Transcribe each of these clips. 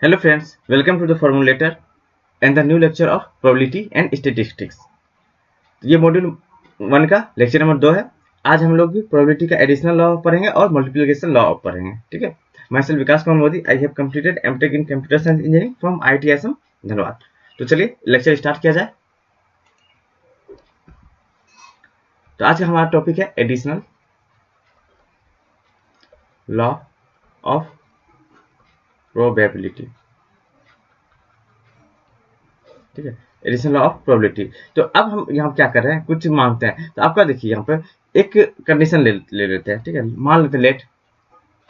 Hello friends, welcome to the formulator and the new lecture of probability and statistics। ये module 1 का lecture number 2 है। आज हम लोग प्रोबेबिलिटी का एडिशनल लॉ पढ़ेंगे और मल्टीप्लिकेशन लॉ पढ़ेंगे। ठीक है, myself Vikas Kumar Modi, I have completed MTech in computer science engineering from IIT Assam, धन्यवाद। तो चलिए लेक्चर स्टार्ट किया जाए। तो आज का हमारा टॉपिक है एडिशनल लॉ ऑफ प्रोबेबिलिटी। ठीक है, एडिशनल लॉ ऑफ प्रोबेबिलिटी। तो अब हम यहाँ क्या कर रहे हैं, कुछ मांगते हैं। तो आपका देखिए यहाँ पर एक कंडीशन ले लेते हैं। ठीक है, मान लेते हैं लेट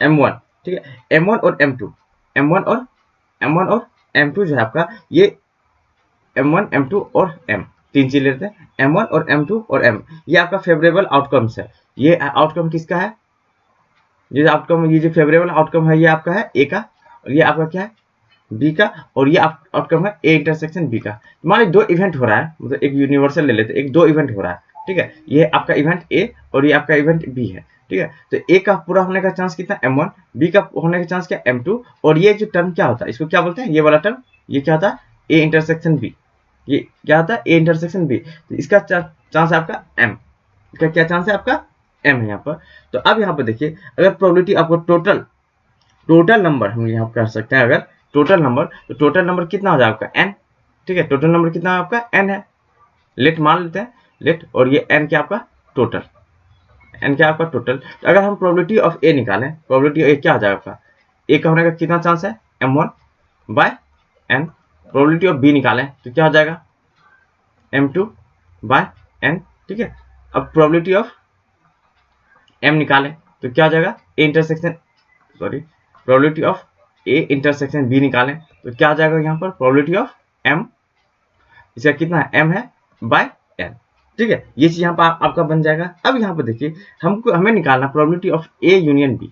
M1, ठीक है, M1 और M2, M1 और M2 जो है आपका, ये M1 M2 और M तीन चीज लेते हैं। M1 और M2 और M, ये आपका फेवरेबल आउटकम्स है। ये आउटकम किसका है? ये आउटकम, ये जो फेवरेबल आउटकम है ये आपका है A का, और ये आपका क्या है B का, और ये आउटकम है A इंटरसेक्शन B का। मान लीजिए दो इवेंट हो रहा है, मतलब एक यूनिवर्सल ले लेते हैं, एक दो इवेंट हो रहा है। ठीक है, ये आपका इवेंट A और ये आपका इवेंट B है। ठीक है, तो A का पूरा होने का चांस कितना M1, B का होने का चांस क्या M2, और ये जो टर्म क्या होता है, इसको क्या बोलते हैं, ये वाला टर्म, ये क्या होता है A इंटरसेक्शन B। ये क्या होता है A इंटरसेक्शन B, तो इसका चांस है आपका M। इसका क्या चांस है आपका M है यहाँ पर। तो अब यहाँ पर देखिए, अगर प्रोबेबिलिटी आपको टोटल नंबर हम यहाँ कर सकते हैं, अगर टोटल नंबर, तो टोटल नंबर कितना हो जाएगा आपका n। ठीक है, टोटल नंबर कितना है आपका n है। लेट मान लेते हैं लेट, और ये n क्या आपका टोटल, n क्या आपका टोटल। तो अगर हम प्रोबेबिलिटी ऑफ a निकालें, प्रोबेबिलिटी ऑफ a क्या हो जाएगा आपका, a का होने का कितना चांस है m1 by n। Probability of b निकालें तो क्या हो जाएगा m2 बाय n। ठीक है, अब प्रोबेबिलिटी ऑफ m निकालें तो क्या हो जाएगा a intersection, sorry, probability of A intersection B निकालें तो क्या आ जाएगा यहाँ पर प्रोबेबिलिटी ऑफ M, इसका कितना है M है बाय N। ठीक है, ये चीज यहाँ पर आपका बन जाएगा। अब यहाँ पर देखिए, हमें निकालना probability of A union B।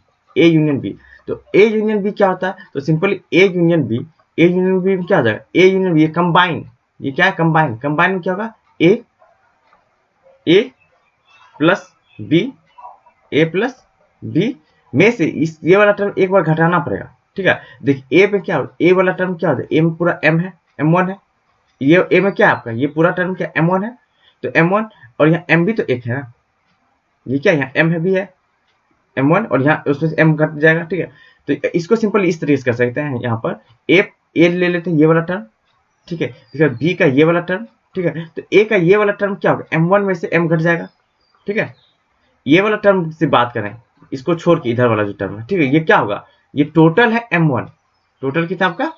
तो A यूनियन B क्या होता है, तो सिंपली A यूनियन B में क्या आ जाएगा, A यूनियन B कंबाइन, ये क्या है कंबाइन में क्या होगा A प्लस B में से इस ये वाला टर्म एक बार घटाना पड़ेगा। ठीक है, देखिए A पे क्या होगा, A वाला टर्म क्या होता है, A में पूरा M है, M1 है। ये A में क्या है आपका, ये पूरा टर्म क्या M1 है, तो M1 और यहाँ M भी तो एक है ना, ये क्या यहाँ M है भी है M1, और यहाँ उसमें से M घट जाएगा। ठीक है, तो इसको सिंपल इस तरीके से कर सकते हैं, यहाँ पर A ले लेते हैं ये वाला टर्म। ठीक है, इसका B का ये वाला टर्म। ठीक है, तो A का ये वाला टर्म क्या होगा, M1 में से M घट जाएगा। ठीक है, ये वाला टर्म से बात करें, इसको छोड़ के इधर वाला जो टर्म है, ठीक है, ये क्या होगा, ये टोटल है M1, टोटल कितना आपका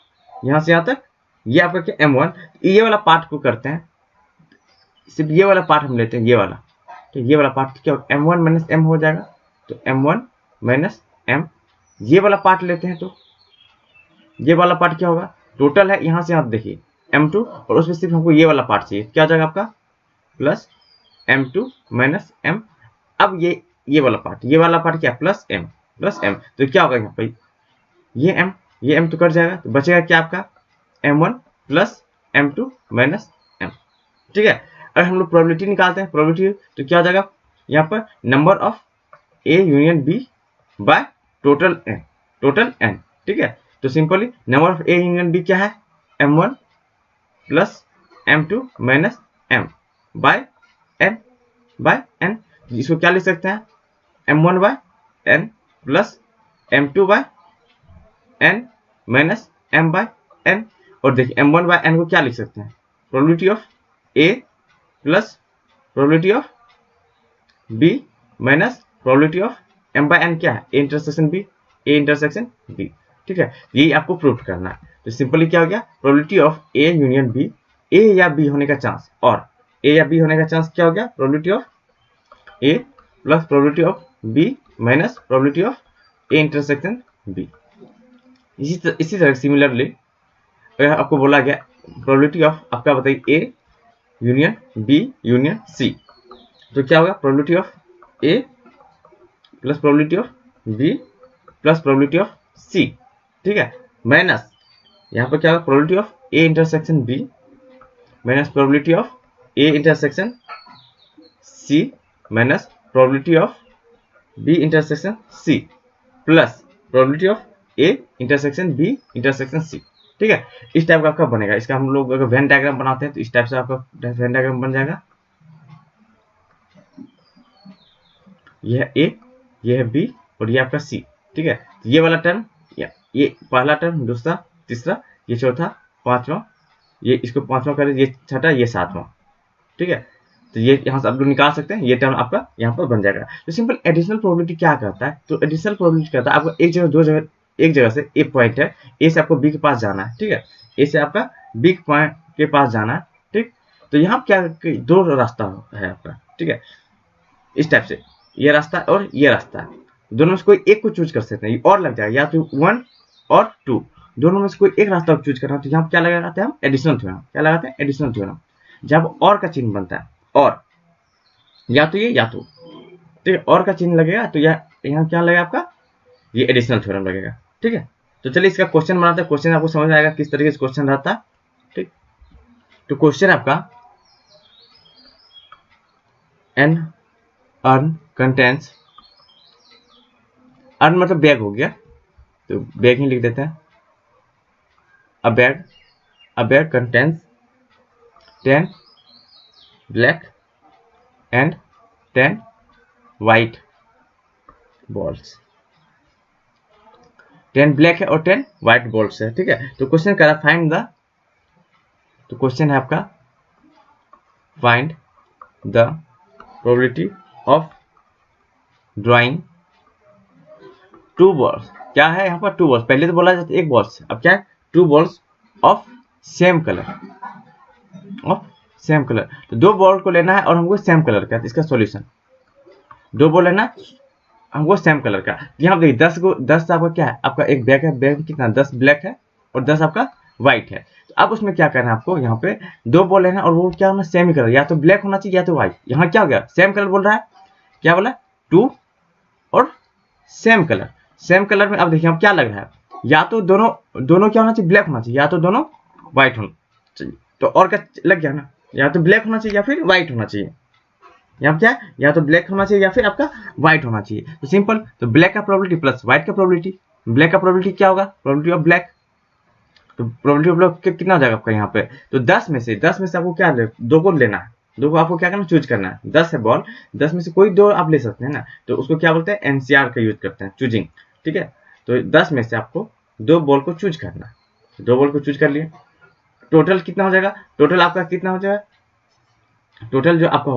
यहां से यहां तक, ये आपका क्या M1। ये वाला पार्ट को करते हैं, सिर्फ ये वाला पार्ट हम लेते हैं, ये वाला, तो ये वाला पार्ट क्या होगा M1 माइनस M हो जाएगा, तो M1 माइनस M। ये वाला पार्ट लेते हैं, तो ये वाला पार्ट क्या होगा, टोटल है यहां से यहां देखिए M2, और उसमें सिर्फ हमको ये वाला पार्ट चाहिए, क्या हो जाएगा आपका प्लस M2 माइनस M। अब ये वाला पार्ट क्या प्लस M, तो क्या होगा यहाँ पे ये M तो कट जाएगा, तो बचेगा क्या आपका M1 plus M2 minus M। ठीक है, अगर हम लोग प्रोबेबिलिटी निकालते हैं, प्रोबेबिलिटी तो क्या हो जाएगा यहाँ पर number of A union B by total n। ठीक है, तो simply number of A union B क्या है M1 plus M2 minus M by n। इसको क्या लिख सकते हैं M1 by n plus M2 by n minus M by n। और देखिए M1 बाय n को क्या लिख सकते हैं, probability of A plus probability of B minus probability of M by n क्या है A इंटरसेक्शन B। ठीक है, यही आपको प्रूव करना है। तो सिंपली क्या हो गया, probability of A union B, A या B होने का चांस, और A या B होने का चांस क्या हो गया, probability of A plus probability of B minus probability of A intersection B। इसी तरह सिमिलरली अगर आपको बोला गया प्रोबेबिलिटी ऑफ आपका बताइए A union B union C, तो क्या होगा probability of A plus probability of B plus probability of C। ठीक है, माइनस यहाँ पर क्या होगा probability of A intersection B minus probability of A intersection C minus probability of B intersection C plus probability of A intersection B intersection C। ठीक है, इस type का आपका बनेगा। इसका हम लोग अगर वेन डायग्राम बनाते हैं तो इस टाइप से आपका वेन डायग्राम बन जाएगा। ये है ए, ये है बी और ये आपका सी। ठीक है, ये वाला टर्म, ये पहला टर्म, दूसरा, तीसरा, ये चौथा, पांचवा, ये इसको पांचवा करें, ये छठा, ये सातवां। ठीक है, तो ये यहाँ से आप लोग निकाल सकते हैं, ये टर्म आपका यहाँ पर बन जाएगा। तो सिंपल एडिशनल प्रोबेबिलिटी क्या करता है, तो एडिशनल प्रोबेबिलिटी कहता है आपको एक जगह, दो जगह, एक जगह से एक पॉइंट है, ए से आपको बी के पास जाना है। ठीक है, ए से आपका बी पॉइंट के पास जाना है। ठीक, तो यहाँ क्या दो रास्ता है आपका। ठीक है, इस टाइप से ये रास्ता और ये रास्ता है, दोनों में से कोई एक को चूज कर सकते हैं, और लग जाएगा या तो 1 और 2, दोनों में से कोई एक रास्ता चूज करना। तो यहाँ क्या लगाते हैं हम, एडिशनल थ्योरम। क्या लगाते हैं, एडिशनल थ्योरम। जब और का चिन्ह बनता है, और या तो ये या तो, ठीक है, और का चिन्ह लगेगा तो यहाँ क्या लगेगा आपका, ये एडिशनल थ्योरम लगेगा। ठीक है, तो चलिए इसका क्वेश्चन बनाते हैं। क्वेश्चन आपको समझ आएगा किस तरीके से क्वेश्चन रहता है। ठीक, तो क्वेश्चन आपका एन अर्न कंटेंट्स, अर्न मतलब बैग हो गया, तो बैग ही लिख देते हैं। अ bag contents 10 black and 10 white balls. 10 black है और 10 व्हाइट बॉल्स है। ठीक है, तो क्वेश्चन करा फाइंड द, तो क्वेश्चन है आपका find the probability of drawing 2 balls. क्या है यहाँ पर, 2 बॉल्स। पहले तो बोला जाता है एक बॉल्स, अब क्या है, 2 balls of same colour, of same colour. तो 2 बॉल को लेना है और हमको सेम कलर का, इसका सॉल्यूशन, 2 बॉल लेना हमको सेम कलर का। यहाँ देखिए 10 आपका क्या है, आपका एक बैग है, बैग में कितना 10 ब्लैक है और 10 आपका व्हाइट है। तो अब उसमें क्या करना है आपको, यहाँ पे 2 बॉल लेना और वो क्या होना, सेम ही कलर, या तो ब्लैक होना चाहिए या तो व्हाइट। यहाँ क्या हो गया, सेम कलर बोल रहा है, क्या बोला, 2 और सेम कलर। सेम कलर में अब देखिए अब क्या लग रहा है, या तो दोनों क्या होना चाहिए, ब्लैक होना चाहिए, या तो दोनों व्हाइट होना चाहिए। तो और क्या लग गया ना, या तो ब्लैक होना चाहिए या फिर व्हाइट होना चाहिए। यहाँ क्या है, या तो ब्लैक होना चाहिए या फिर आपका व्हाइट होना चाहिए। तो सिंपल, तो ब्लैक का प्रोबेबिलिटी प्लस व्हाइट का प्रोबेबिलिटी, ब्लैक का प्रोबेबिलिटी क्या होगा, प्रोबेबिलिटी ऑफ ब्लैक। तो प्रोबेबिलिटी ऑफ ब्लैक कितना हो जाएगा आपका यहाँ पे, तो 10 में से आपको क्या 2 को लेना है, 2 को आपको क्या करना, चूज करना है। 10 है बॉल, 10 में से कोई 2 आप ले सकते हैं ना, तो उसको क्या बोलते हैं, एनसीआर का यूज करते हैं, चूजिंग। ठीक है, तो 10 में से आपको 2 बॉल को चूज करना है, 2 बॉल को चूज कर लिए। टोटल कितना हो जाएगा, टोटल आपका कितना हो जाएगा, टोटल जो आपका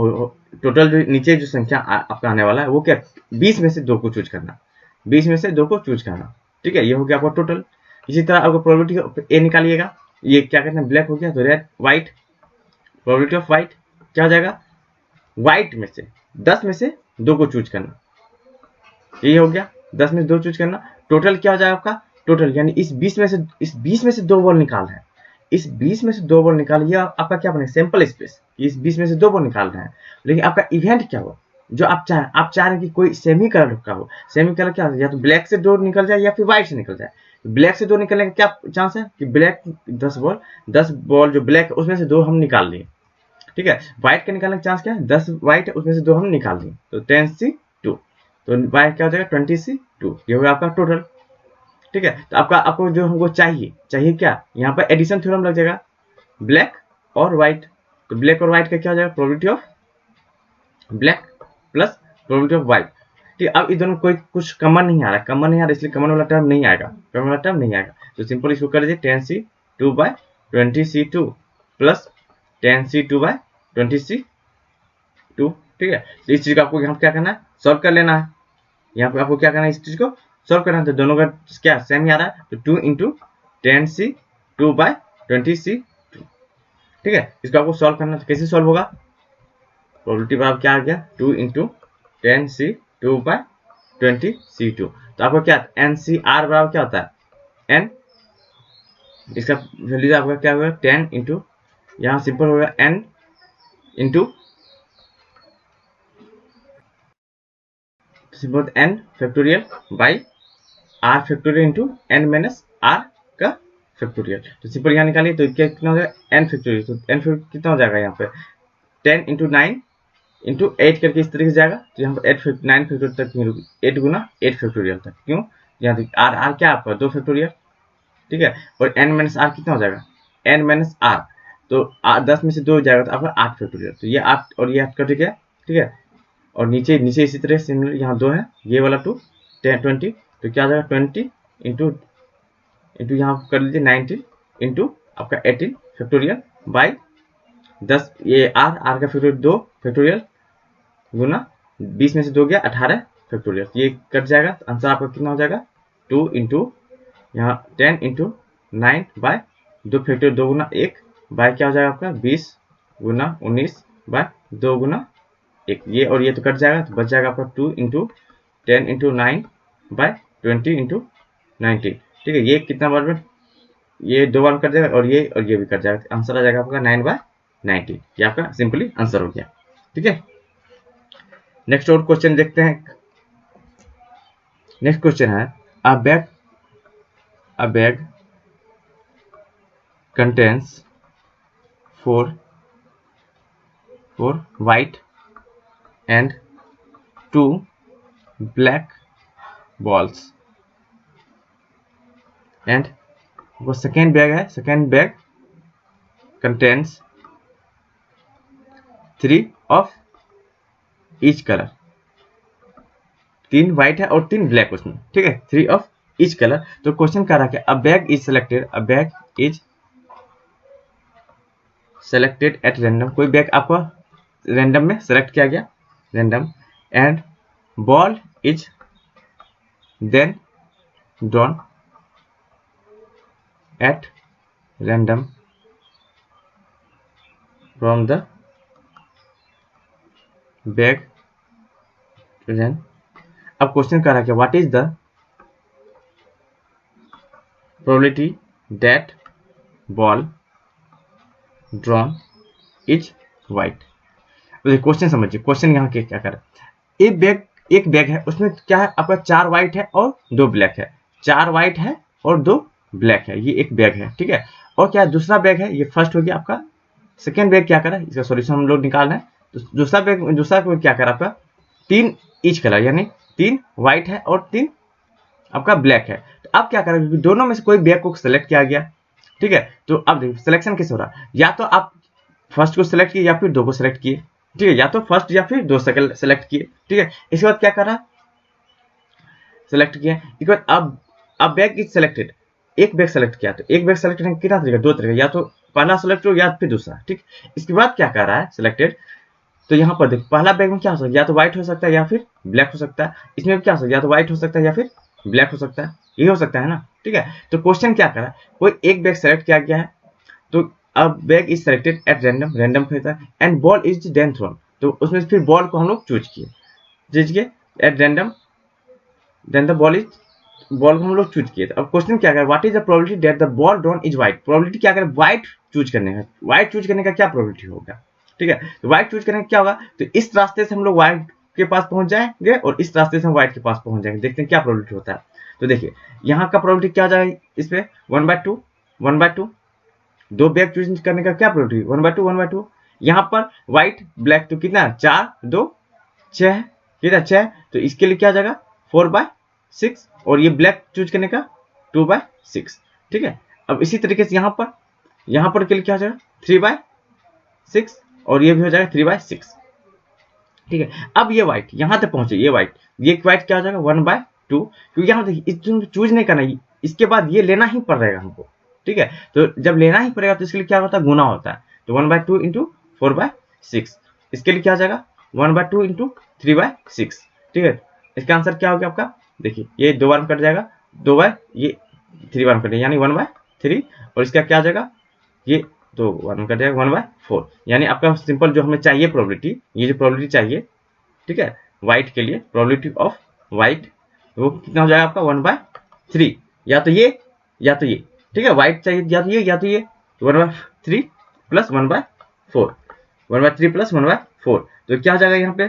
टोटल जो नीचे जो संख्या आपका आने वाला है वो क्या, 20 में से 2 को चूज करना, 20 में से 2 को चूज करना। ठीक है, ये हो गया आपका टोटल। इसी तरह आपको प्रोबेबिलिटी ए निकालिएगा, ये क्या कहते हैं, ब्लैक हो गया तो red, white, probability of white क्या हो जाएगा, व्हाइट में से 10 में से 2 को चूज करना, ये हो गया 10 में से 2 चूज करना। टोटल क्या हो जाएगा आपका, टोटल यानी इस 20 में से 2 बॉल निकालना है, इस 20 में से 2 बॉल निकालिए, आपका क्या बनेगा, सैंपल स्पेस। इस 20 में से 2 बॉल निकालना है, लेकिन आपका इवेंट क्या हो, जो आप चाह रहे हैं कि कोई सेमी कलर का हो। सेमी कलर क्या हो, या तो ब्लैक से 2 निकल जाए या फिर व्हाइट से निकल जाए। ब्लैक से 2 निकलने का क्या चांस है कि ब्लैक 10 बॉल जो ब्लैक है उसमें से 2 हम निकाल लिए। ठीक है, व्हाइट के निकालने का चांस क्या है, 10 व्हाइट है उसमें से 2 हम निकाल लिए, तो 10C2, तो व्हाइट क्या हो जाएगा 20C2, ये होगा आपका टोटल। ठीक है, तो आपको जो हमको चाहिए क्या, यहाँ पर एडिशन थ्योरम लग जाएगा, ब्लैक और व्हाइट। तो ब्लैक और व्हाइट का क्या हो जाएगा, probability of black plus probability of white. ठीक है, अब इधर कोई कुछ कमन नहीं आ रहा, इसलिए कमन वाला टर्म नहीं आएगा, तो सिंपल इसको कर दीजिए 10C2/20C2 प्लस 10C2/20C2। ठीक है, तो इस चीज को आपको यहाँ क्या करना है, सॉल्व कर लेना है। यहाँ पे आपको क्या करना है, इस चीज को सॉल्व करना है, तो दोनों का क्या सेम ही आ रहा है, तो 2 × 10C2/20C2। ठीक है, इसको आपको सॉल्व करना है, तो कैसे सॉल्व होगा, प्रोबेबिलिटी बराबर क्या आ गया, 2 × 10C2/20C2। तो आपको क्या NCR बराबर क्या होता है, n, इसका वैल्यू आपका क्या होगा 10 × यहाँ सिंपल होगा n × simple n factorial by r factorial × n - r का फैक्टोरियल। तो सिंपल यहाँ निकालिए, तो क्या कितना हो जाएगा n फैक्टोरियल, तो n फैक्टोरियल कितना हो जाएगा यहाँ पे 10 × 9 × 8 करके इस तरीके से जाएगा। तो यहाँ पर 9 फैक्टोरियल तक 8 × 8 फैक्टोरियल तक, क्यों, यहाँ r क्या आपका 2 फैक्टोरियल, ठीक है, और n माइनस आर कितना हो जाएगा, n माइनस आर, तो 10 में से 2 हो जाएगा तो आपका 8 फैक्टोरियल, तो ये 8 और ये 8 कट गया, ठीक है, और नीचे नीचे इसी तरह सिमिलर यहाँ 2 है, ये वाला 2 10 20, तो क्या आ जाएगा 20 इंटू यहाँ कर लीजिए 19 इंटू आपका 18 फैक्टोरियल बाई 10, ये आर का फैक्टोरियल 2 फैक्टोरियल गुना 20 में से 2 गया 18 फैक्टोरियल, ये कट जाएगा, तो आंसर आपका कितना हो जाएगा 2 इंटू यहाँ 10 इंटू 9 बाय 2 फैक्टोरियल 2 गुना 1 बाय क्या हो जाएगा आपका 20 गुना 19 बाय 2 गुना 1, ये और ये तो कट जाएगा, तो बच जाएगा आपका 2 इंटू 10 इंटू 9 बाय 20 इंटू 19, ठीक है, ये कितना बार में ये 2 बार में कट जाएगा और ये भी कट जाएगा, तो आंसर आ जाएगा आपका 9 बाय 90, ये आपका सिंपली आंसर हो गया, ठीक है। नेक्स्ट और क्वेश्चन देखते हैं। नेक्स्ट क्वेश्चन है a bag contains four white and 2 black balls, and वो सेकेंड बैग है, second bag contains 3 of each colour, 3 white है और 3 ब्लैक उसमें, ठीक है, 3 ऑफ ईच कलर। तो क्वेश्चन क्या रहा है, a bag is selected at random, कोई बैग आपको रैंडम में सेलेक्ट किया गया, random, and ball is then drawn at random from the bag. अब क्वेश्चन क्या रहा है, what is the probability that ball drawn is white. Question समझिए, क्वेश्चन यहाँ के क्या कर रहा है, एक बैग है, उसमें क्या है आपका 4 व्हाइट है और 2 ब्लैक है, 4 व्हाइट है और 2 ब्लैक है, ये एक बैग है, ठीक है, और क्या दूसरा बैग है, ये फर्स्ट हो गया आपका, सेकेंड बैग क्या करा, इसका सॉल्यूशन हम लोग निकालना है, तो दूसरा बैग क्या करा आपका 3 ईच कलर, यानी 3 व्हाइट है और 3 आपका ब्लैक है, तो अब क्या करें, क्योंकि दोनों में से कोई बैग को सिलेक्ट किया गया, ठीक है, तो अब देखिए सिलेक्शन कैसे हो रहा है, या तो आप फर्स्ट को सिलेक्ट किए या फिर 2 को सिलेक्ट किए, ठीक है, या तो फर्स्ट या फिर 2 सेलेक्ट किए, ठीक है, इसके बाद क्या करा, सिलेक्ट किया, इसके बाद अब बैग इज सिलेक्टेड, एक बैग सेलेक्ट किया, तो एक बैग सेलेक्ट करने का कितना तरीका, 2 तरीका, या तो पहला सेलेक्ट हो या फिर दूसरा, ठीक, इसके बाद क्या कर रहा है सिलेक्टेड, तो यहाँ पर देखो पहला बैग में क्या हो सकता है, या तो व्हाइट हो सकता है या फिर ब्लैक हो सकता है, इसमें क्या हो सकता है, या तो व्हाइट हो सकता है या फिर ब्लैक हो सकता है, ये हो सकता है ना, ठीक है, तो क्वेश्चन क्या करा, कोई एक बैग सेलेक्ट किया गया है, तो अब bag is selected at random होता है, and ball is then thrown, तो उसमें फिर बॉल को हम लोग चूज किए at random, then the ball को हम लोग चूज किए, अब क्वेश्चन क्या करे, what is the probability that the ball drawn is white, probability क्या करे, व्हाइट चूज करने का क्या प्रोबेबिलिटी होगा, ठीक है, तो व्हाइट चूज करने का क्या होगा, तो इस रास्ते से हम लोग व्हाइट के पास पहुंच जाएंगे और इस रास्ते से हम व्हाइट के पास पहुंच जाएंगे, देखते हैं क्या प्रोबेबिलिटी होता है, तो देखिए यहाँ का प्रोबेबिलिटी क्या हो जाएगा, इस पे 1/2 2 बैग चूज करने का क्या प्रोबेबिलिटी 1/2 यहाँ पर व्हाइट ब्लैक, तो कितना 4 2 6 कितना 6, तो इसके लिए क्या आ जाएगा 4/6, और ये ब्लैक चूज करने का 2/6, ठीक है, अब इसी तरीके से यहाँ पर के लिए क्या हो जाएगा 3/6, और ये भी हो जाएगा 3/6, ठीक है, अब ये व्हाइट यहाँ तक पहुंचे, ये व्हाइट क्या हो जाएगा 1/2, क्योंकि यहाँ देखिए चूज नहीं करना, इसके बाद ये लेना ही पड़ रहेगा हमको, ठीक है, तो जब लेना ही पड़ेगा तो इसके लिए क्या होता है, गुना होता है, तो 1/2 इंटू 4/6, इसके लिए क्या हो जाएगा 1/2 इंटू 3/6, ठीक है, इसका आंसर क्या हो गया आपका, देखिए ये 2 बार में कट जाएगा, 2 बार ये 3 बार में कटेगा, यानी 1/3, और इसका क्या आ जाएगा, ये 2 बार में कट जाएगा 1/4, यानी आपका सिंपल जो हमें चाहिए प्रोबेबिलिटी, ये जो प्रोबेबिलिटी चाहिए, ठीक है, व्हाइट के लिए प्रोबेबिलिटी ऑफ व्हाइट, वो कितना हो जाएगा आपका 1/3, या तो ये ठीक है, व्हाइट चाहिए या तो ये 1/3 प्लस 1/4, 1/3 प्लस 1/4, तो क्या हो जाएगा यहाँ पे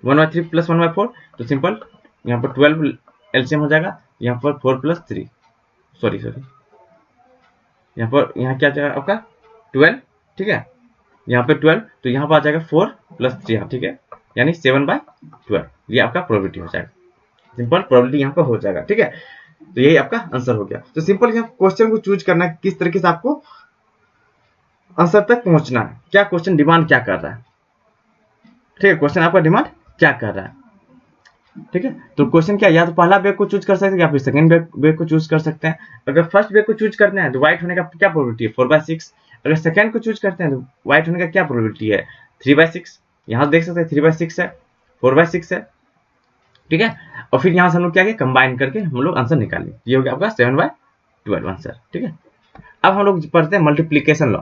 1/3 प्लस 1/4, तो सिंपल यहाँ पर 12 एलसीएम हो जाएगा, यहाँ पर 4 प्लस 3 सॉरी यहाँ क्या जाएगा आपका 12, ठीक है, यहाँ पे 12, तो यहाँ पर आ जाएगा 4 प्लस 3, ठीक है, यानी 7/12, ये आपका प्रोबेबिलिटी हो जाएगा, सिंपल प्रोबेबिलिटी यहाँ पर हो जाएगा, ठीक है, तो यही आपका आंसर हो गया। तो सिंपल क्वेश्चन को चूज करना है, किस तरीके से आपको आंसर तक पहुंचना है, क्या क्वेश्चन डिमांड क्या कर रहा है। ठीक है, क्वेश्चन आपका डिमांड क्या कर रहा है। ठीक है, तो क्वेश्चन क्या, या तो पहला बैग को चूज कर सकते हैं या फिर सेकंड बैग को चूज कर सकते हैं। अगर फर्स्ट बैग को चूज करते हैं तो व्हाइट होने का क्या प्रोबेबिलिटी है, 4/6। अगर सेकंड को चूज करते हैं तो व्हाइट होने का क्या प्रोबेबिलिटी है, 3/6। यहाँ देख सकते हैं 3/6 है, 4/6 है। ठीक है, और फिर यहाँ से हम लोग क्या किया, कंबाइन करके हम लोग आंसर निकालें। ये हो गया आपका 7/12 आंसर। ठीक है, अब हम लोग पढ़ते हैं multiplication law.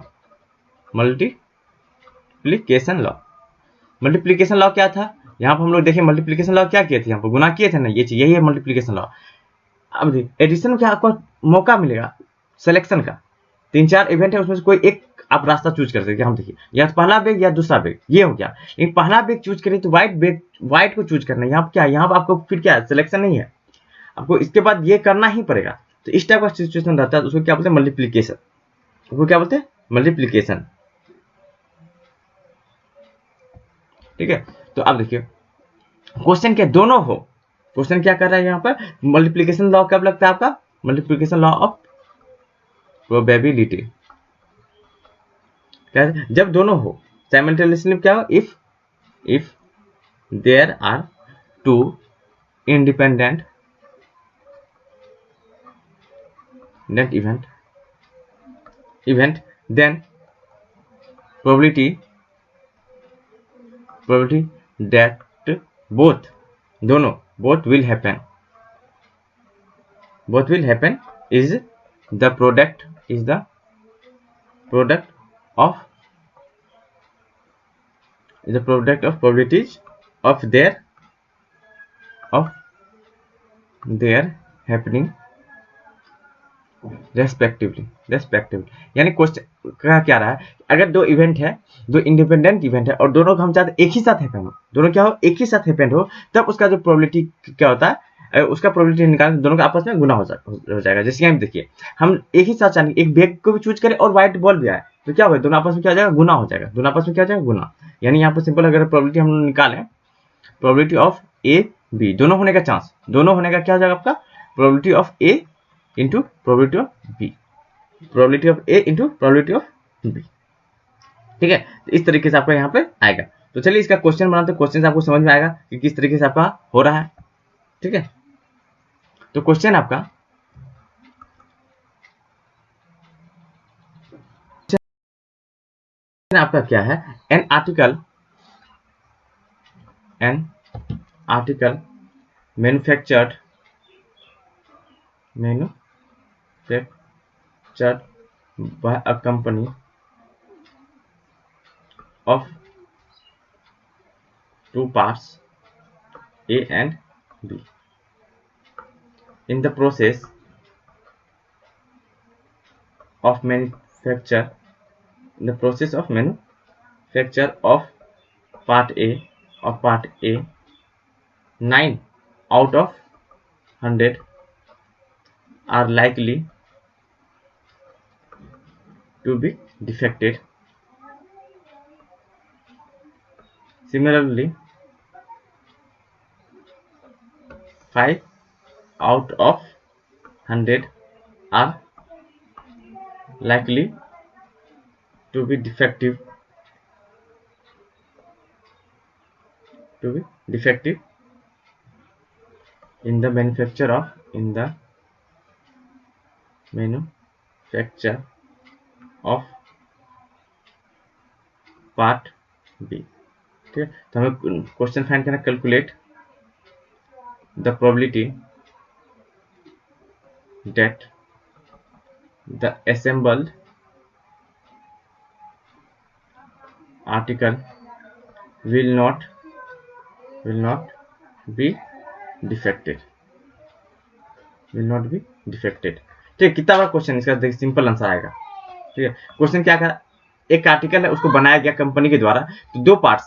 Multiplication law, multiplication law क्या था, यहाँ पर हम लोग देखें मल्टीप्लीकेशन लॉ क्या किए थे, यहाँ पर गुना किए थे ना, ये चीज, यही है मल्टीप्लीकेशन लॉ। अब एडिशन में क्या आपको मौका मिलेगा सिलेक्शन का, 3-4 इवेंट है, उसमें से कोई एक आप रास्ता चूज कर सकते हैं। हम देखिए, या तो पहला बैग या दूसरा बैग, ये हो गया। लेकिन पहला बैग चूज करें तो व्हाइट को चूज करना है। यहाँ पर क्या, यहाँ पर आपको फिर क्या सिलेक्शन नहीं है, आपको इसके बाद ये करना ही पड़ेगा। तो इस टाइप का सिचुएशन रहता है, तो उसको क्या बोलते हैं, मल्टीप्लीकेशन। उसको क्या बोलते हैं, मल्टीप्लीकेशन। ठीक है, तो अब देखिए क्वेश्चन के दोनों हो, क्वेश्चन क्या कर रहा है यहाँ पर, मल्टीप्लीकेशन लॉ कब लगता है आपका, मल्टीप्लीकेशन लॉ ऑफ प्रोबेबिलिटी। क्या है, जब दोनों हो साइमल्टेनियसली, क्या हो, if there are 2 independent event then probability that both will happen is the product of probabilities of their happening respectively. यानी क्वेश्चन क्या रहा है, अगर दो इवेंट है, दो इंडिपेंडेंट इवेंट है, और दोनों को हम चाहते एक ही साथ हैपन हो, दोनों क्या हो, एक ही साथ हैपन हो, तब उसका जो प्रोबेबिलिटी क्या होता है, उसका प्रोबेबिलिटी निकाल दोनों का आपस में गुना हो जाएगा। जैसे हम देखिए, हम एक ही साथ चाहेंगे, एक बैग को भी चूज करें और व्हाइट बॉल भी आए, तो क्या होगा, दोनों आपस में क्या हो जाएगा, गुना हो जाएगा। दोनों आपस में क्या हो जाएगा, गुना। यानी यहाँ पर सिंपल अगर प्रोबेबिलिटी हम निकालें, प्रोबेबिलिटी ऑफ ए बी, दोनों होने का चांस, दोनों होने का क्या हो जाएगा आपका, probability of A into probability of B, probability of A into probability of B. ठीक है, तो इस तरीके से आपका यहाँ पे आएगा। तो चलिए इसका क्वेश्चन बनाते हैं, क्वेश्चन आपको समझ में आएगा कि किस तरीके से आपका हो रहा है। ठीक है, तो क्वेश्चन आपका क्या है, an article manufactured by a company of 2 parts A and B. In the process of manufacture of part A, 9 out of 100 are likely to be defected. Similarly, 5 out of 100 are likely to be defective in the manufacture of part B. ठीक है, तो हमें question find करना, calculate the probability that the assembled article will not be defected। ठीक है, कितना बड़ा question, इसका देखिए सिंपल आंसर आएगा। ठीक है, क्वेश्चन क्या कर, एक आर्टिकल है, उसको बनाया गया कंपनी के द्वारा, तो दो पार्ट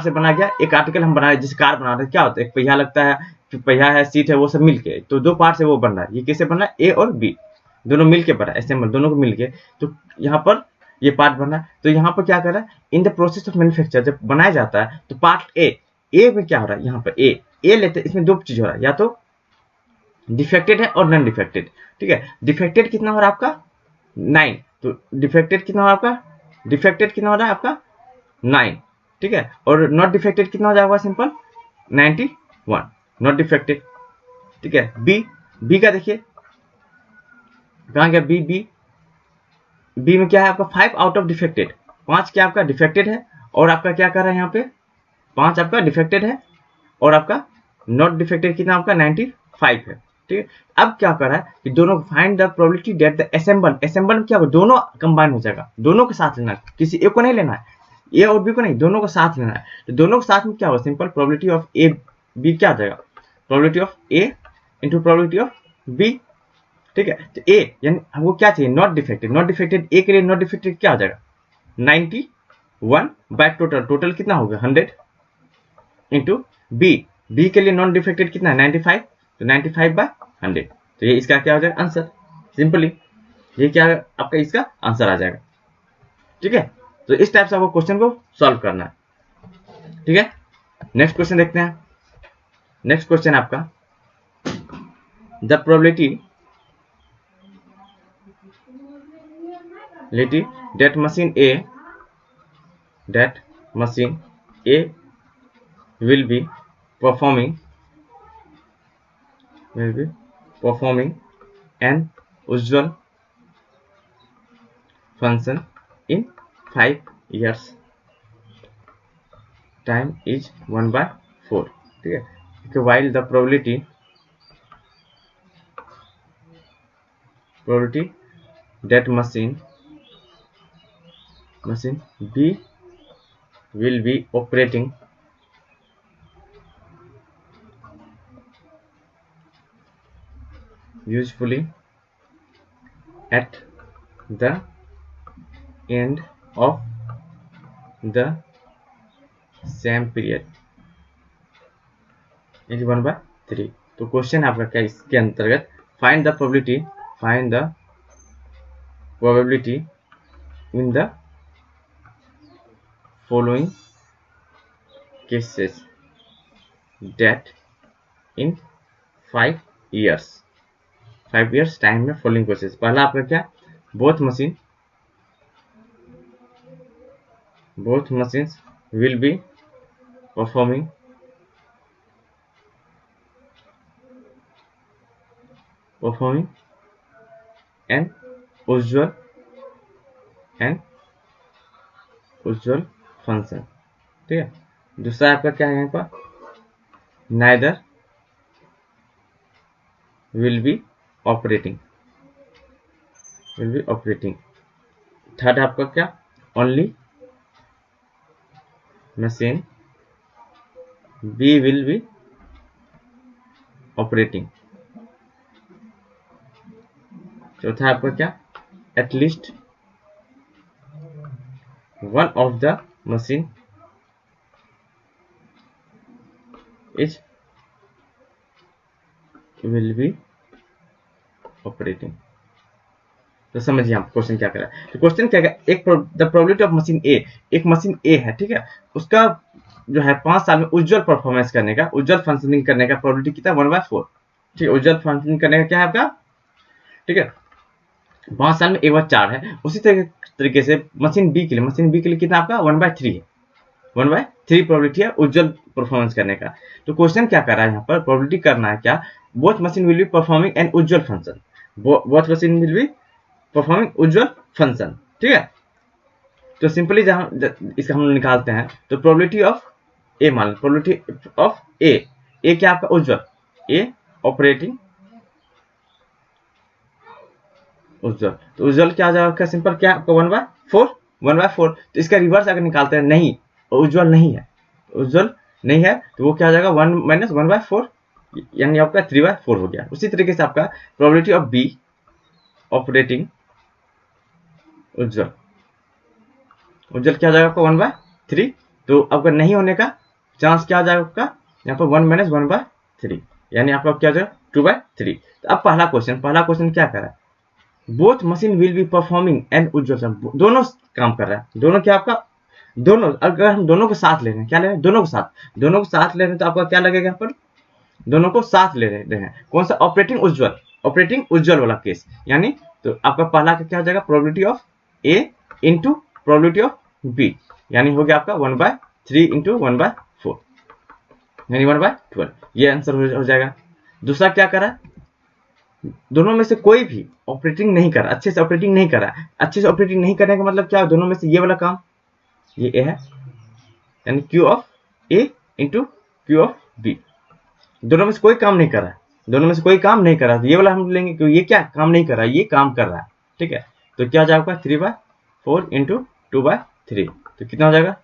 से बनाया गया। एक आर्टिकल हम बनाए, जिस कार बना रहे, क्या होता है, एक पहिया लगता है, फिर पहिया है, सीट है, वो सब मिलके, तो दो पार्ट से वो बन रहा है। ये कैसे बन रहा है, ए और बी दोनों मिलके बना, असेंबल दोनों को मिलके, तो यहाँ पर ये पार्ट बन रहा है। तो यहाँ पर क्या कर रहा है, in the process of manufacture, जब बनाया जाता है तो पार्ट ए में क्या हो रहा है, यहाँ पर ए लेते हैं, इसमें दो चीज हो रहा है, या तो डिफेक्टेड है और नॉन डिफेक्टेड, ठीक है। डिफेक्टेड कितना हो रहा है आपका 9, तो डिफेक्टेड कितना हो रहा है आपका, डिफेक्टेड कितना हो रहा है आपका 9, ठीक है। और नॉट डिफेक्टेड कितना हो जाएगा सिंपल 91, नॉट डिफेक्टेड, ठीक है। बी का देखिए कहाँ गया, बी में क्या है आपका 5 आउट ऑफ डिफेक्टेड, 5 क्या आपका डिफेक्टेड है और आपका क्या कर रहा है यहाँ पे 5 आपका डिफेक्टेड है और आपका नॉट डिफेक्टेड कितना आपका 95 है, ठीक है। अब क्या कर रहा है कि दोनों find the probability that the assemble में क्या होगा, दोनों कंबाइन हो जाएगा, दोनों के साथ लेना है, किसी एक को नहीं लेना है, ए और बी को नहीं, दोनों को साथ लेना है। तो दोनों के साथ में क्या होगा simple probability of A B क्या आ जाएगा, probability of A into probability of B, ठीक है। तो ए यानी हमको क्या चाहिए not defected, not defected A के लिए नॉट डिफेक्टेड क्या आ जाएगा 91 बाय टोटल कितना होगा 100 इंटू बी के लिए नॉन डिफेक्टेड कितना है 95, तो 95 बाय 100, तो ये इसका क्या हो जाएगा आंसर, सिंपली ये क्या आपका इसका आंसर आ जाएगा, ठीक है। तो इस टाइप से आपको क्वेश्चन को सॉल्व करना है, ठीक है। नेक्स्ट क्वेश्चन देखते हैं। नेक्स्ट क्वेश्चन आपका the probability that machine A will be performing an usual function in 5 years time is 1/4, ठीक है। while the probability that machine B will be operating usefully at the end of the same period is 1/3। तो question आपका क्या इसके अंतर्गत find the probability in the following cases that in 5 years time में following cases. पहला आपका क्या both machines will be performing an usual function, ठीक है। दूसरा आपका क्या है यहाँ पर neither will be operating। Third आपका क्या only machine B will be operating। चौथा आपका क्या at least one of the machine will be operating। तो समझिए आप क्वेश्चन क्या कर रहा है। तो क्वेश्चन क्या है एक द प्रोबेबिलिटी ऑफ मशीन ए, एक मशीन ए है, ठीक है। उसका जो है 5 साल में उज्जवल परफॉर्मेंस करने का, उज्जवल फंक्शनिंग करने का प्रोबेबिलिटी कितना 1/4, ठीक है। उज्जवल फंक्शनिंग करने का क्या है आपका, ठीक है 5 साल में एक बार 4 है। उसी तरीके से मशीन बी के लिए कितना आपका 1/3 है, 1/3 प्रोबेबिलिटी है उज्जवल परफॉर्मेंस करने का। तो क्वेश्चन क्या कर रहा है यहाँ पर प्रोबेबिलिटी करना है क्या both machine will be performing an usual function, both machine will be performing usual function, ठीक है। तो सिंपली जहां इसका हम निकालते हैं तो प्रोबेबिलिटी ऑफ ए मान, प्रोबेबिलिटी ऑफ ए क्या आपका उज्जवल, ए ऑपरेटिंग उज्जवल, तो उज्जवल क्या आ जाएगा सिंपल क्या आपका 1/4। तो इसका रिवर्स अगर निकालते हैं नहीं उज्जवल नहीं है, तो वो क्या आ जाएगा 1 - 1/4 यानी आपका 3/4 हो गया। उसी तरीके से आपका प्रोबेबिलिटी ऑफ बी ऑपरेटिंग उज्जवल क्या आ जाएगा आपका 1/3। तो आपका नहीं होने का चांस क्या आ जाएगा आपका यहाँ पर 1 - 1/3 यानी आपका क्या आ जाएगा 2/3। तो अब पहला क्वेश्चन क्या कर रहा है both machine will be performing an उज्जवल, दोनों काम कर रहा है, दोनों क्या आपका दोनों, अगर हम दोनों को साथ ले रहे हैं क्या ले रहे हैं दोनों को साथ ले रहे हैं तो आपका क्या लगेगा यहाँ पर दोनों को साथ ले रहे हैं। कौन सा? ऑपरेटिंग उज्ज्वल वाला केस। यानी तो आपका पहला का क्या हो जाएगा? Probability of A into probability of B, यानी हो गया आपका 1/3 इंटू 1/4, यानी 1/12। ये आंसर हो जाएगा। दूसरा क्या करा? दोनों में से कोई भी ऑपरेटिंग नहीं कर रहा, अच्छे से ऑपरेटिंग नहीं कर रहा। अच्छे से ऑपरेटिंग नहीं करने का मतलब क्या? दोनों में से ये वाला काम, ये ए है, यानी Q of A into Q of B. दोनों में से कोई काम नहीं कर रहा है, दोनों में से कोई काम नहीं कर रहा है, तो ये वाला हम लेंगे क्योंकि ये क्या काम नहीं कर रहा है, ये काम कर रहा है। ठीक है, तो क्या हो जाएगा? 3/4 इंटू 2/3, तो कितना हो जाएगा?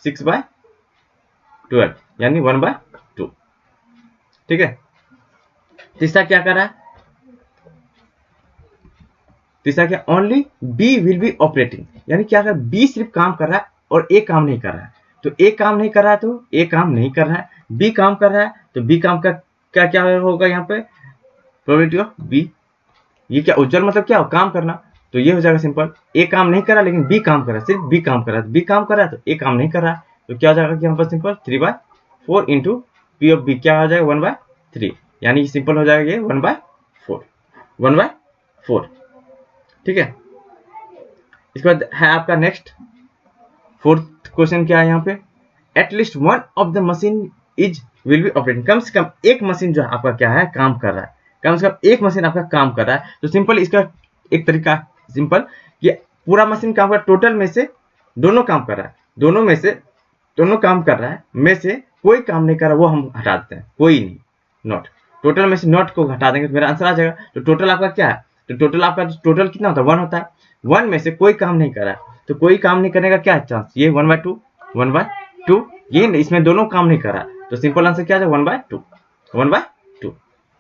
6/12, यानी 1/2। ठीक है, तीसरा क्या कर रहा है? तीसरा क्या? Only B will be operating, यानी क्या कर? बी सिर्फ काम कर रहा है और ए काम नहीं कर रहा है। तो ए काम नहीं कर रहा है तो ए काम नहीं कर रहा है, बी काम कर रहा है तो बी काम का क्या क्या होगा यहाँ पे? Probability of B. ये क्या उज्जवल मतलब क्या हो? काम करना, तो ये हो जाएगा सिंपल। ए काम नहीं कर रहा लेकिन बी काम कर रहा है, सिर्फ बी काम कर रहा है, बी काम कर रहा है तो ए काम नहीं कर रहा है, तो क्या हो जाएगा कि यहाँ पर simple 3/4 into P of B क्या हो जाएगा? 1/3, यानी सिंपल हो जाएगा ये 1/4। ठीक है, इसके बाद है आपका नेक्स्ट फोर्थ क्वेश्चन। क्या है यहाँ पे? At least one of the machine is will be operating, कम से कम एक मशीन जो आपका क्या है? काम कर रहा है। कम से कम एक मशीन आपका काम कर रहा है, तो सिंपल इसका एक तरीका सिंपल कि पूरा मशीन काम कर, टोटल में से दोनों काम कर रहा है, दोनों में से दोनों काम कर रहा है, में से कोई काम नहीं कर रहा, वो हम हटा देते हैं, कोई नहीं, नॉट। टोटल में से नॉट को हटा देंगे तो मेरा आंसर आ जाएगा। तो टोटल आपका क्या है? तो टोटल आपका टोटल कितना होता है? 1 होता है। 1 में से कोई काम नहीं कर रहा है, तो कोई काम नहीं करने का क्या चांस? ये 1/2, ये इसमें दोनों काम नहीं कर रहा, तो सिंपल आंसर क्या है? 1/2।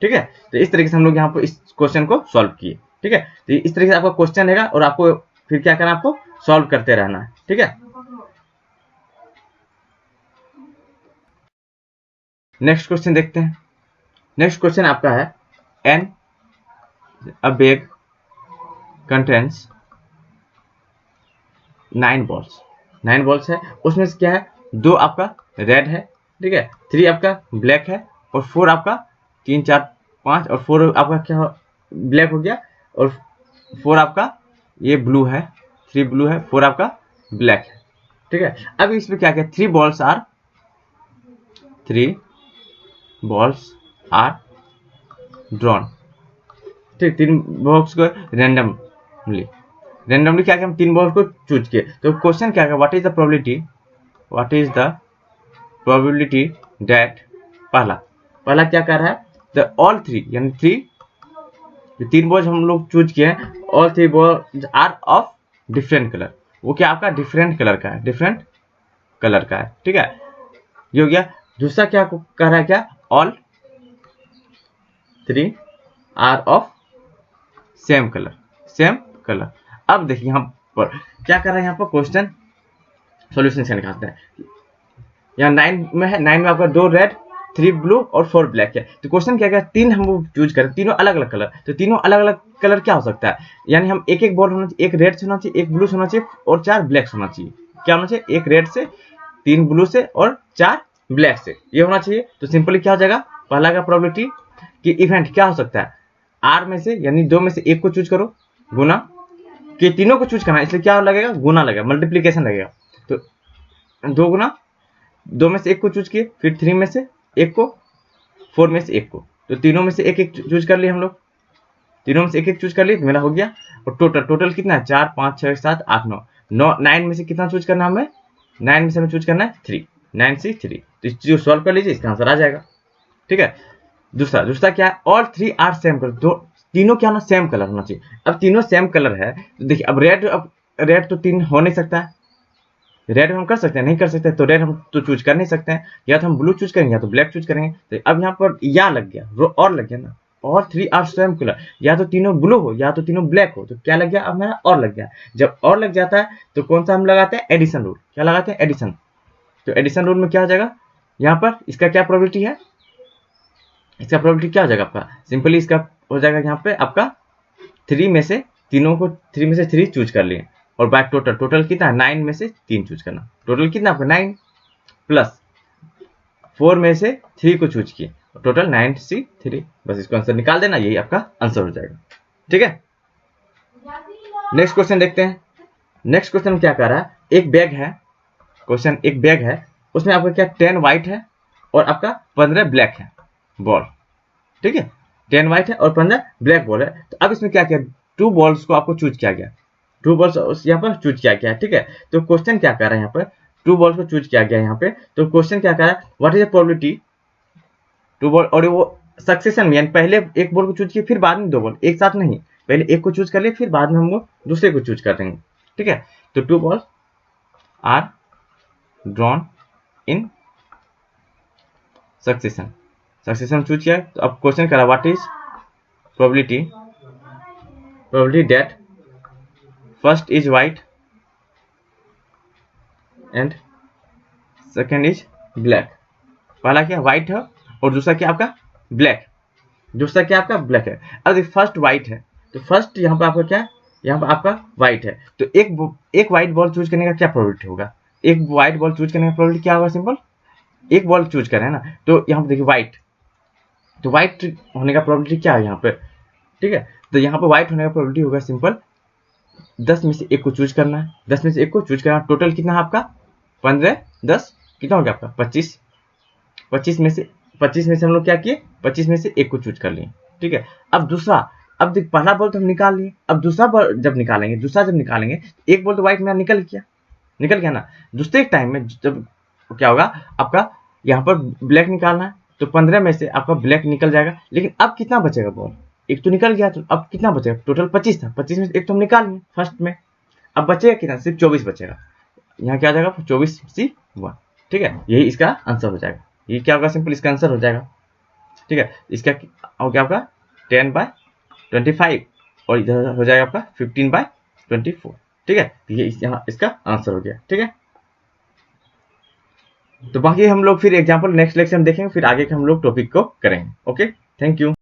ठीक है, तो इस तरीके से हम लोग यहाँ पर इस क्वेश्चन को सॉल्व किए। ठीक है, तो इस तरीके से आपका क्वेश्चन रहेगा और आपको फिर क्या करना है? आपको सॉल्व करते रहना है। ठीक है, नेक्स्ट क्वेश्चन देखते हैं। नेक्स्ट क्वेश्चन आपका है an a bag contains 9 balls. 9 balls है, उसमें से क्या है? 2 आपका रेड है, ठीक है, 3 आपका ब्लैक है और 4 आपका 3 4 5 और 4 आपका क्या ब्लैक हो गया और 4 आपका ये ब्लू है, 3 ब्लू है, 4 आपका ब्लैक है। ठीक है, अब इसमें क्या क्या? 3 बॉल्स आर ड्रॉन। ठीक, 3 बॉक्स को रैंडमली क्या हम 3 बॉक्स को चूज किए। तो क्वेश्चन क्या है? What is the probability that पहला क्या कर रहा है? द ऑल 3 यानी 3 बॉल्स हम लोग चूज किए हैं, all 3 balls are of different colour. वो क्या आपका? डिफरेंट कलर का है। ठीक है, ये हो गया। दूसरा क्या कर रहा है? क्या? All 3 are of same colour. अब देखिए यहाँ पर क्या कर रहा है? यहाँ पर क्वेश्चन सॉल्यूशन से निकालते हैं। यहाँ 9 में है, 9 में आपका 2 रेड, 3 ब्लू और 4 ब्लैक है। तो क्वेश्चन क्या क्या? 3 हम चूज करें, तीनों अलग अलग कलर। तो तीनों अलग अलग कलर क्या हो सकता है? यानी हम एक बॉल होना चाहिए, एक रेड से होना चाहिए, एक ब्लू से होना चाहिए और 4 ब्लैक से होना चाहिए। क्या होना चाहिए? एक रेड से, 3 ब्लू से और 4 ब्लैक से, ये होना चाहिए। तो सिंपली क्या हो जाएगा? पहला का प्रोबेबिलिटी कि इवेंट क्या हो सकता है? आर में से यानी 2 में से एक को चूज करो, गुना कि तीनों को चूज करना है, इसलिए क्या लगेगा? गुना लगेगा, मल्टीप्लीकेशन लगेगा। तो 2 गुना 2 में से एक को चूज किए, फिर 3 में से एक को, 4 में से एक को, तो तीनों में से एक एक चूज कर लिए हम लोग, तीनों में से एक एक चूज कर लिए, मेरा हो गया। और टोटल कितना है? 4 5 6 7 8 9 9 में से कितना चूज करना है हमें? 9 में से हमें चूज करना है 3, 9 से 3। तो इस चीज को सॉल्व कर लीजिए, इसका आंसर आ जाएगा। ठीक है, दूसरा क्या है? ऑल 3 आर सेम कलर, तीनों क्या होना? सेम कलर होना चाहिए। अब तीनों सेम कलर है तो देखिए, अब रेड तो 3 हो नहीं सकता है, रेड हम कर सकते हैं? नहीं कर सकते, तो रेड हम तो चूज कर नहीं सकते हैं, या तो हम ब्लू चूज करेंगे या तो ब्लैक चूज करेंगे। तो अब यहाँ पर या लग गया, और लग गया ना, और 3 आर सेम कलर, या तो तीनों ब्लू हो या तो तीनों ब्लैक हो, तो क्या लग गया? अब मेरा और लग गया। जब और लग जाता है तो कौन सा हम लगाते हैं? Addition rule. क्या लगाते हैं? एडिशन। तो एडिशन रूल में क्या हो जाएगा? यहाँ पर इसका क्या प्रोबेबिलिटी है? इसका प्रोबेबिलिटी क्या हो जाएगा आपका? सिंपली इसका हो जाएगा यहाँ पे आपका 3 में से 3 चूज कर लिए और बाय टोटल कितना है? 9 में से 3 चूज करना, टोटल कितना आपका? 9 प्लस 4 में से 3 को चूज किए टोटल 93। बस इसको आंसर निकाल देना, यही आपका आंसर हो जाएगा। ठीक है, नेक्स्ट क्वेश्चन देखते हैं। नेक्स्ट क्वेश्चन क्या कर रहा है, एक बैग है, क्वेश्चन एक बैग है, उसमें आपका क्या 10 व्हाइट है और आपका 15 ब्लैक है बॉल। ठीक है, 10 व्हाइट है और 15 ब्लैक बॉल है। तो अब इसमें क्या किया, 2 बॉल्स को आपको चूज किया गया, 2 बॉल्स यहाँ पर चूज किया गया है। ठीक है, तो क्वेश्चन क्या कर रहा है यहाँ पर, 2 बॉल्स को चूज किया गया है यहाँ पे। तो क्वेश्चन क्या कर रहा है, what is the probability 2 ball, और वो सक्सेशन में, यानी पहले एक बॉल को चूज किया फिर बाद में 2 बॉल, एक साथ नहीं, पहले एक को चूज कर लिए फिर बाद में हम लोग दूसरे को चूज कर देंगे। ठीक है, तो 2 balls are drawn in succession, succession choose किया। तो अब क्वेश्चन करा what is probability that first is white and second is black. पहला क्या व्हाइट है और दूसरा क्या आपका ब्लैक, दूसरा क्या आपका ब्लैक है। अब फर्स्ट व्हाइट है तो फर्स्ट यहाँ पर आपका क्या, यहाँ पर आपका व्हाइट है, तो एक व्हाइट बॉल चूज करने का क्या प्रोबेबिलिटी होगा, एक व्हाइट बॉल चूज करने का प्रोबेबिलिटी क्या होगा, सिंपल एक बॉल चूज करें ना। तो यहाँ पर देखिए व्हाइट, तो व्हाइट होने का प्रोबेबिलिटी क्या है यहाँ पे। ठीक है, तो यहाँ पर व्हाइट होने का प्रोबेबिलिटी होगा सिंपल 10 में से एक को चूज करना है, 10 में से एक को चूज करना, टोटल कितना है आपका 15 10 कितना हो गया आपका 25, 25 में से हम लोग क्या किए, 25 में से एक को चूज कर लिए। ठीक है, अब दूसरा, अब देख पहला बॉल तो हम निकाल लिए, अब दूसरा बॉल जब निकालेंगे, दूसरा जब निकालेंगे, एक बॉल तो व्हाइट में निकल गया ना, दूसरे टाइम में जब क्या होगा आपका यहाँ पर ब्लैक निकालना है, तो 15 में से आपका ब्लैक निकल जाएगा, लेकिन अब कितना बचेगा बॉल, एक तो निकल गया, तो अब कितना बचेगा, टोटल 25 था, 25 में से एक तो हम निकाल लिए फर्स्ट में, अब बचेगा कितना, सिर्फ 24 बचेगा। यहाँ क्या आ जाएगा 24C1। ठीक है, यही इसका आंसर हो जाएगा, ये क्या होगा सिंपल इसका आंसर हो जाएगा। ठीक है, इसका हो गया आपका 10/25 और इधर हो जाएगा आपका 15/24। ठीक है, ये यहाँ इसका आंसर हो गया। ठीक है, तो बाकी हम लोग फिर एग्जांपल नेक्स्ट लेक्चर में देखेंगे, फिर आगे के हम लोग टॉपिक को करेंगे। Okay, thank you.